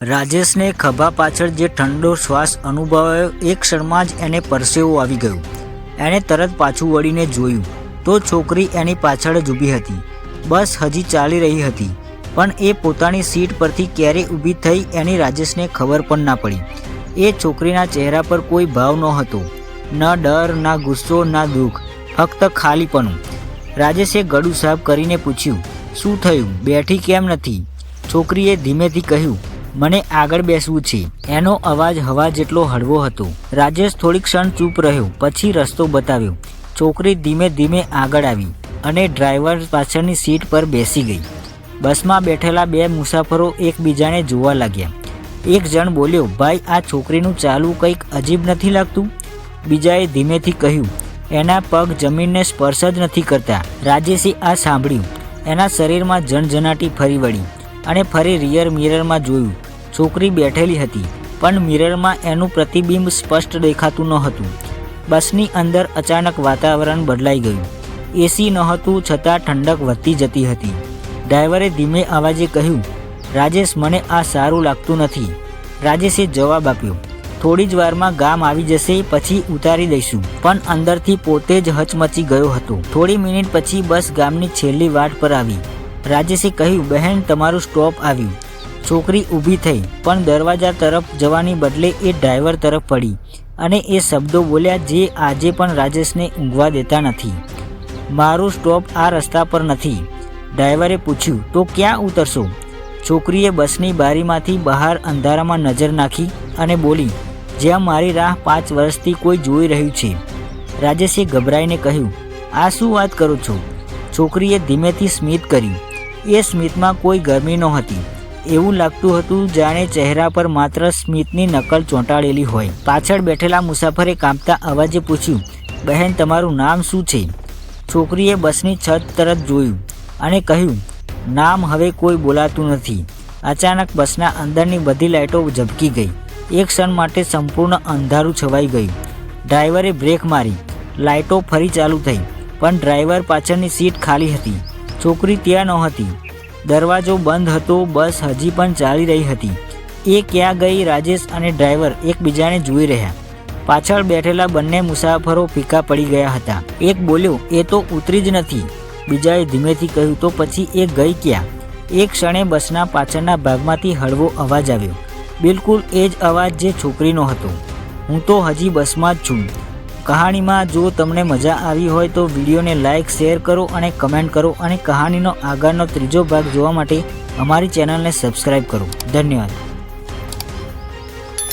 રાજેશને ખભા પાછળ જે ઠંડો શ્વાસ અનુભવાયો એ ક્ષણમાં જ એને પરસેવો આવી ગયો. એણે તરત પાછું વળીને જોયું તો છોકરી એની પાછળ જ ઊભી હતી. બસ હજી ચાલી રહી હતી પણ એ પોતાની સીટ પરથી ક્યારે ઊભી થઈ એની રાજેશને ખબર પણ ના પડી. એ છોકરીના ચહેરા પર કોઈ ભાવ નહોતો, ન ડર, ના ગુસ્સો, ના દુઃખ, ફક્ત ખાલીપણું. રાજેશે ગળું સાફ કરીને પૂછ્યું, શું થયું, બેઠી કેમ નથી? છોકરીએ ધીમેથી કહ્યું, મને આગળ બેસવું છે. એનો અવાજ હવા જેટલો હળવો હતો. રાજેશ થોડી ક્ષણ ચૂપ રહ્યો, પછી રસ્તો બતાવ્યો. છોકરી ધીમે ધીમે આગળ આવી અને ડ્રાઈવર પાછળની સીટ પર બેસી ગઈ. બસમાં બેઠેલા બે મુસાફરો એકબીજાને જોવા લાગ્યા. એક જણ બોલ્યો, ભાઈ, આ છોકરીનું ચાલવું કંઈક અજીબ નથી લાગતું? બીજાએ ધીમેથી કહ્યું, એના પગ જમીનને સ્પર્શ જ નથી કરતા. રાજેશે આ સાંભળ્યું. એના શરીરમાં જનજનાટી ફરી વળી અને ફરી રિયર મિરરમાં જોયું. છોકરી બેઠેલી હતી પણ મિરરમાં એનું પ્રતિબિંબ સ્પષ્ટ દેખાતું નહોતું. બસની અંદર અચાનક વાતાવરણ બદલાઈ ગયું. એસી નહોતું છતાં ઠંડક વધતી જતી હતી. ડ્રાઈવરે ધીમે અવાજે કહ્યું, રાજેશ, મને આ સારું લાગતું નથી. રાજેશે જવાબ આપ્યો, થોડી જ વારમાં ગામ આવી જશે, પછી ઉતારી દઈશું. પણ અંદરથી પોતે જ હચમચી ગયો હતો. થોડી મિનિટ પછી બસ ગામની છેલ્લી વાટ પર આવી. રાજેશે કહ્યું, બહેન, તમારું સ્ટોપ આવ્યું. છોકરી ઊભી થઈ પણ દરવાજા તરફ જવાની બદલે એ ડ્રાઈવર તરફ પડી અને એ શબ્દો બોલ્યા જે આજે પણ રાજેશને ઊંઘવા દેતા નથી. મારું સ્ટોપ આ રસ્તા પર નથી. ડ્રાઈવરે પૂછ્યું, તો ક્યાં ઉતરશો? છોકરીએ બસની બારીમાંથી બહાર અંધારામાં નજર નાખી અને બોલી, જ્યાં મારી રાહ 5 વર્ષથી કોઈ જોઈ રહ્યું છે. રાજેશે ગભરાઈને કહ્યું, આ શું વાત કરો છો? છોકરીએ ધીમેથી સ્મિત કર્યું. એ સ્મિતમાં કોઈ ગરમી નહોતી. એવું લાગતું હતું જાણે ચહેરા પર માત્ર સ્મિતની નકલ ચોંટાડેલી હોય. પાછળ બેઠેલા મુસાફરે કાંપતા અવાજે પૂછ્યું, બહેન, તમારું નામ શું છે? છોકરીએ બસની છત તરફ જોયું અને કહ્યું, નામ હવે કોઈ બોલાતું નથી. અચાનક બસના અંદરની બધી લાઇટો ઝબકી ગઈ. એક ક્ષણ માટે સંપૂર્ણ અંધારું છવાઈ ગયું. ડ્રાઈવરે બ્રેક મારી. લાઇટો ફરી ચાલુ થઈ પણ ડ્રાઈવર પાછળની સીટ ખાલી હતી. છોકરી ત્યાં નહોતી. દરવાજો બંધ હતો. બસ હજી પણ ચાલી રહી હતી. એ ક્યાં ગઈ? રાજેશ અને ડ્રાઈવર એકબીજાને જોઈ રહ્યા. પાછળ બેઠેલા બંને મુસાફરો ફીકા પડી ગયા હતા. એક બોલ્યો, એ તો ઉતરી જ નથી. બીજાએ ધીમેથી કહ્યું, તો પછી એ ગઈ ક્યાં? એક ક્ષણે બસના પાછળના ભાગમાંથી હળવો અવાજ આવ્યો. બિલકુલ એ જ અવાજ જે છોકરીનો હતો. હું તો હજી બસમાં જ છું. કહાણીમાં જો તમને મજા આવી હોય તો વિડીયોને લાઇક, શેર કરો અને કમેન્ટ કરો અને કહાનીનો આગળનો ત્રીજો ભાગ જોવા માટે અમારી ચેનલને સબસ્ક્રાઈબ કરો. ધન્યવાદ.